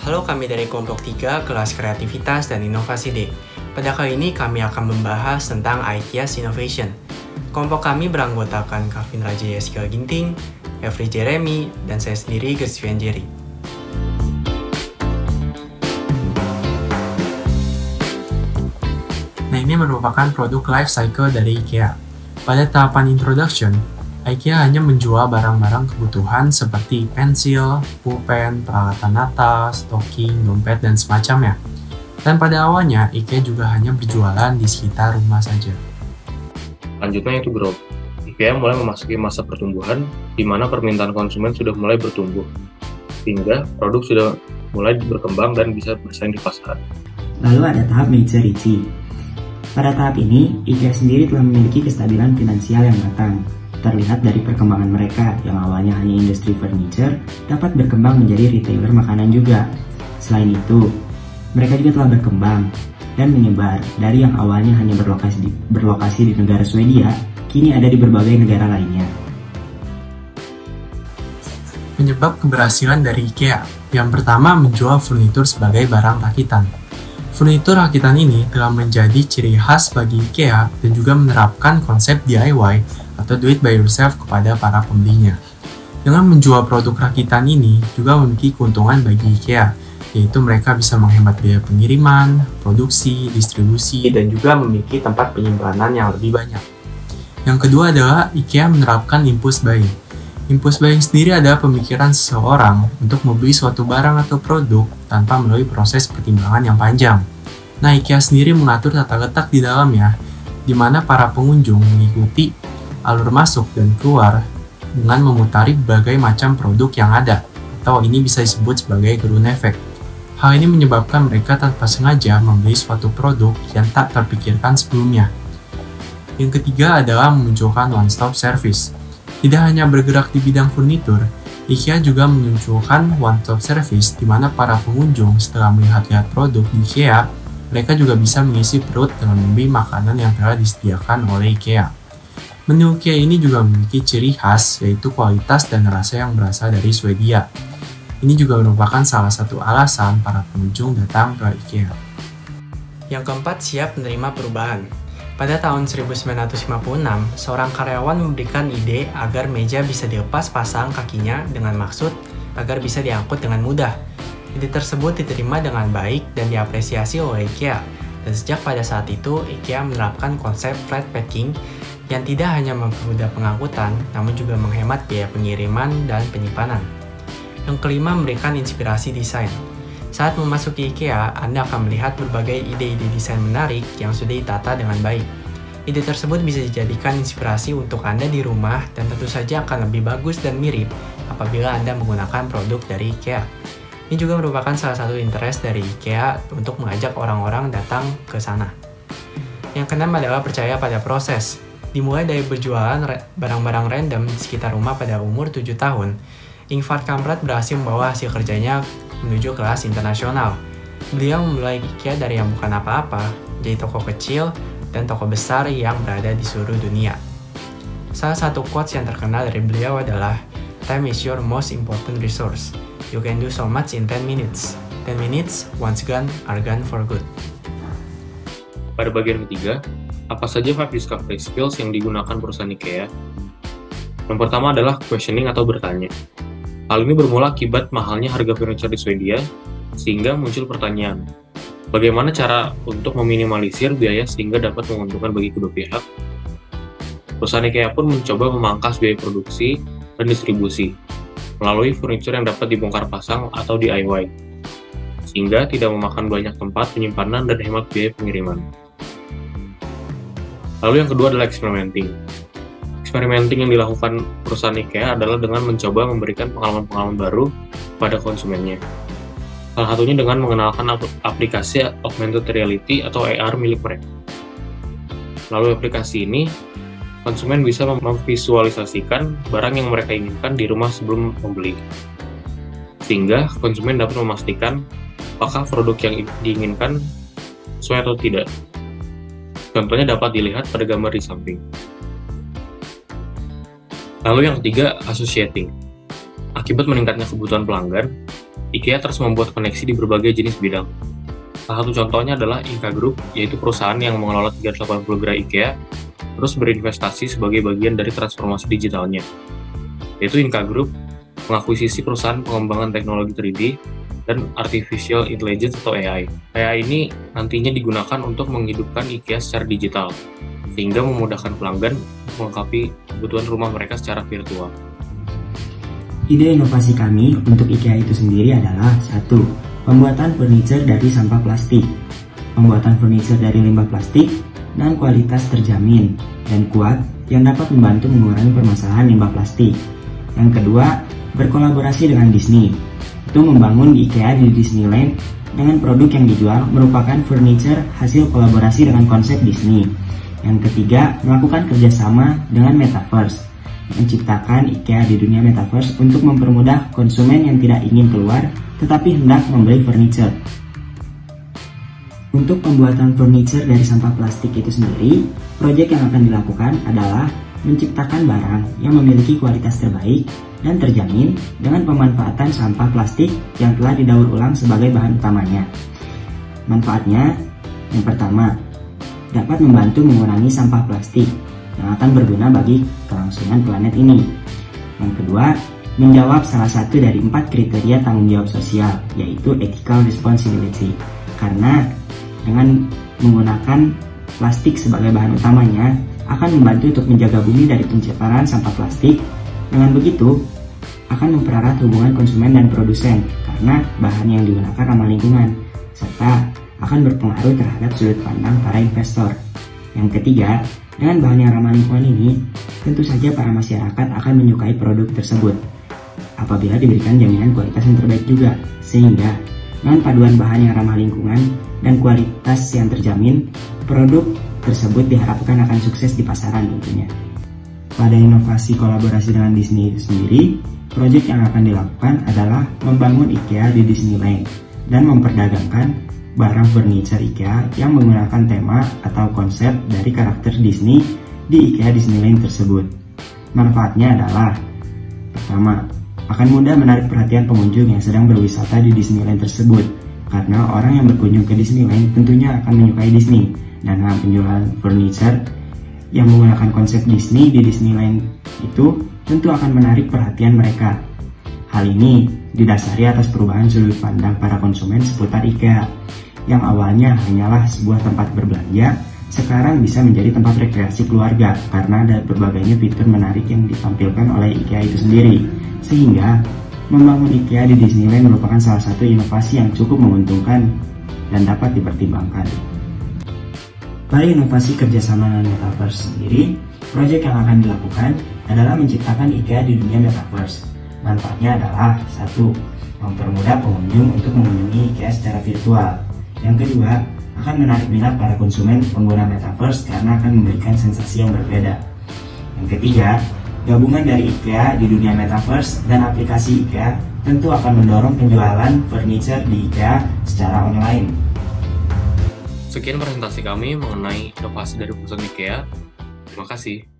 Halo, kami dari kelompok 3 kelas kreativitas dan inovasi D. Pada kali ini kami akan membahas tentang IKEA's Innovation. Kelompok kami beranggotakan Calvin Rajaya Sikal Ginting, Every Jeremy, dan saya sendiri Gersvian Jerry. Nah, ini merupakan produk life cycle dari IKEA. Pada tahapan introduction, IKEA hanya menjual barang-barang kebutuhan seperti pensil, pulpen, peralatan natal, stocking, dompet, dan semacamnya. Dan pada awalnya, IKEA juga hanya berjualan di sekitar rumah saja. Selanjutnya itu growth. IKEA mulai memasuki masa pertumbuhan, di mana permintaan konsumen sudah mulai bertumbuh, sehingga produk sudah mulai berkembang dan bisa bersaing di pasaran. Lalu ada tahap maturity. Pada tahap ini, IKEA sendiri telah memiliki kestabilan finansial yang matang. Terlihat dari perkembangan mereka yang awalnya hanya industri furniture dapat berkembang menjadi retailer makanan juga. Selain itu, mereka juga telah berkembang dan menyebar dari yang awalnya hanya berlokasi di negara Swedia, kini ada di berbagai negara lainnya. Penyebab keberhasilan dari IKEA. Yang pertama, menjual furnitur sebagai barang rakitan. Furnitur rakitan ini telah menjadi ciri khas bagi IKEA dan juga menerapkan konsep DIY atau do it by yourself kepada para pembelinya. Dengan menjual produk rakitan ini juga memiliki keuntungan bagi IKEA, yaitu mereka bisa menghemat biaya pengiriman, produksi, distribusi, dan juga memiliki tempat penyimpanan yang lebih banyak. Yang kedua adalah IKEA menerapkan impulse buying. Impulse buying sendiri adalah pemikiran seseorang untuk membeli suatu barang atau produk tanpa melalui proses pertimbangan yang panjang. Nah, IKEA sendiri mengatur tata letak di dalamnya, di mana para pengunjung mengikuti alur masuk dan keluar dengan memutari berbagai macam produk yang ada, atau ini bisa disebut sebagai ground effect. Hal ini menyebabkan mereka tanpa sengaja membeli suatu produk yang tak terpikirkan sebelumnya. Yang ketiga adalah memunculkan one-stop service. Tidak hanya bergerak di bidang furnitur, IKEA juga memunculkan one-stop service di mana para pengunjung setelah melihat-lihat produk di IKEA, mereka juga bisa mengisi perut dengan membeli makanan yang telah disediakan oleh IKEA. Menu IKEA ini juga memiliki ciri khas, yaitu kualitas dan rasa yang berasal dari Swedia. Ini juga merupakan salah satu alasan para pengunjung datang ke IKEA. Yang keempat, siap menerima perubahan. Pada tahun 1956, seorang karyawan memberikan ide agar meja bisa dilepas pasang kakinya dengan maksud agar bisa diangkut dengan mudah. Ide tersebut diterima dengan baik dan diapresiasi oleh IKEA. Dan sejak pada saat itu, IKEA menerapkan konsep flat packing yang tidak hanya mempermudah pengangkutan, namun juga menghemat biaya pengiriman dan penyimpanan. Yang kelima, memberikan inspirasi desain. Saat memasuki IKEA, Anda akan melihat berbagai ide-ide desain menarik yang sudah ditata dengan baik. Ide tersebut bisa dijadikan inspirasi untuk Anda di rumah dan tentu saja akan lebih bagus dan mirip apabila Anda menggunakan produk dari IKEA. Ini juga merupakan salah satu interest dari IKEA untuk mengajak orang-orang datang ke sana. Yang keenam adalah percaya pada proses. Dimulai dari berjualan barang-barang random di sekitar rumah pada umur 7 tahun, Ingvar Kamprad berhasil membawa hasil kerjanya menuju kelas internasional. Beliau memulai IKEA dari yang bukan apa-apa, jadi toko kecil dan toko besar yang berada di seluruh dunia. Salah satu quotes yang terkenal dari beliau adalah, "Time is your most important resource. You can do so much in 10 minutes. 10 minutes, once gone, are gone for good." Pada bagian ketiga, apa saja 5 discovery skills yang digunakan perusahaan IKEA? Yang pertama adalah questioning atau bertanya. Hal ini bermula akibat mahalnya harga furniture di Swedia, sehingga muncul pertanyaan, bagaimana cara untuk meminimalisir biaya sehingga dapat menguntungkan bagi kedua pihak? Perusahaan IKEA pun mencoba memangkas biaya produksi dan distribusi melalui furniture yang dapat dibongkar pasang atau DIY, sehingga tidak memakan banyak tempat penyimpanan dan hemat biaya pengiriman. Lalu yang kedua adalah experimenting. Experimenting yang dilakukan perusahaan IKEA adalah dengan mencoba memberikan pengalaman-pengalaman baru pada konsumennya. Salah satunya dengan mengenalkan aplikasi augmented reality atau AR milik mereka. Lalu aplikasi ini, konsumen bisa memvisualisasikan barang yang mereka inginkan di rumah sebelum membeli. Sehingga konsumen dapat memastikan apakah produk yang diinginkan sesuai atau tidak. Contohnya dapat dilihat pada gambar di samping. Lalu yang ketiga, associating. Akibat meningkatnya kebutuhan pelanggan, IKEA terus membuat koneksi di berbagai jenis bidang. Salah satu contohnya adalah Inka Group, yaitu perusahaan yang mengelola 380 gerai IKEA, terus berinvestasi sebagai bagian dari transformasi digitalnya. Yaitu Inka Group mengakuisisi perusahaan pengembangan teknologi 3D dan Artificial Intelligence atau AI. AI ini nantinya digunakan untuk menghidupkan IKEA secara digital, sehingga memudahkan pelanggan melengkapi kebutuhan rumah mereka secara virtual. Ide inovasi kami untuk IKEA itu sendiri adalah 1. Pembuatan furniture dari sampah plastik. Pembuatan furniture dari limbah plastik dengan kualitas terjamin dan kuat yang dapat membantu mengurangi permasalahan limbah plastik. Yang kedua, berkolaborasi dengan Disney. Itu membangun IKEA di Disneyland dengan produk yang dijual merupakan furniture hasil kolaborasi dengan konsep Disney. Yang ketiga, melakukan kerjasama dengan Metaverse. Menciptakan IKEA di dunia Metaverse untuk mempermudah konsumen yang tidak ingin keluar tetapi hendak membeli furniture. Untuk pembuatan furniture dari sampah plastik itu sendiri, proyek yang akan dilakukan adalah menciptakan barang yang memiliki kualitas terbaik dan terjamin dengan pemanfaatan sampah plastik yang telah didaur ulang sebagai bahan utamanya. Manfaatnya, yang pertama, dapat membantu mengurangi sampah plastik yang akan berguna bagi kelangsungan planet ini. Yang kedua, menjawab salah satu dari 4 kriteria tanggung jawab sosial, yaitu ethical responsibility. Karena dengan menggunakan plastik sebagai bahan utamanya, akan membantu untuk menjaga bumi dari pencemaran sampah plastik. Dengan begitu, akan mempererat hubungan konsumen dan produsen, karena bahan yang digunakan ramah lingkungan, serta akan berpengaruh terhadap sudut pandang para investor. Yang ketiga, dengan bahan yang ramah lingkungan ini, tentu saja para masyarakat akan menyukai produk tersebut apabila diberikan jaminan kualitas yang terbaik juga, sehingga dengan paduan bahan yang ramah lingkungan dan kualitas yang terjamin, produk tersebut diharapkan akan sukses di pasaran tentunya. Pada inovasi kolaborasi dengan Disney itu sendiri, proyek yang akan dilakukan adalah membangun IKEA di Disneyland dan memperdagangkan barang furniture IKEA yang menggunakan tema atau konsep dari karakter Disney di IKEA Disneyland tersebut. Manfaatnya adalah, pertama, akan mudah menarik perhatian pengunjung yang sedang berwisata di Disneyland tersebut, karena orang yang berkunjung ke Disneyland tentunya akan menyukai Disney, dan penjualan furniture yang menggunakan konsep Disney di Disneyland itu tentu akan menarik perhatian mereka. Hal ini didasari atas perubahan sudut pandang para konsumen seputar IKEA, yang awalnya hanyalah sebuah tempat berbelanja, sekarang bisa menjadi tempat rekreasi keluarga karena ada berbagainya fitur menarik yang ditampilkan oleh IKEA itu sendiri. Sehingga membangun IKEA di Disneyland merupakan salah satu inovasi yang cukup menguntungkan dan dapat dipertimbangkan. Pada inovasi kerjasama dengan Metaverse sendiri, proyek yang akan dilakukan adalah menciptakan IKEA di dunia Metaverse. Manfaatnya adalah 1. Mempermudah pengunjung untuk mengunjungi IKEA secara virtual. Yang kedua, akan menarik minat para konsumen pengguna Metaverse karena akan memberikan sensasi yang berbeda. Yang ketiga, gabungan dari IKEA di dunia Metaverse dan aplikasi IKEA tentu akan mendorong penjualan furniture di IKEA secara online. Sekian presentasi kami mengenai inovasi dari perusahaan IKEA. Terima kasih.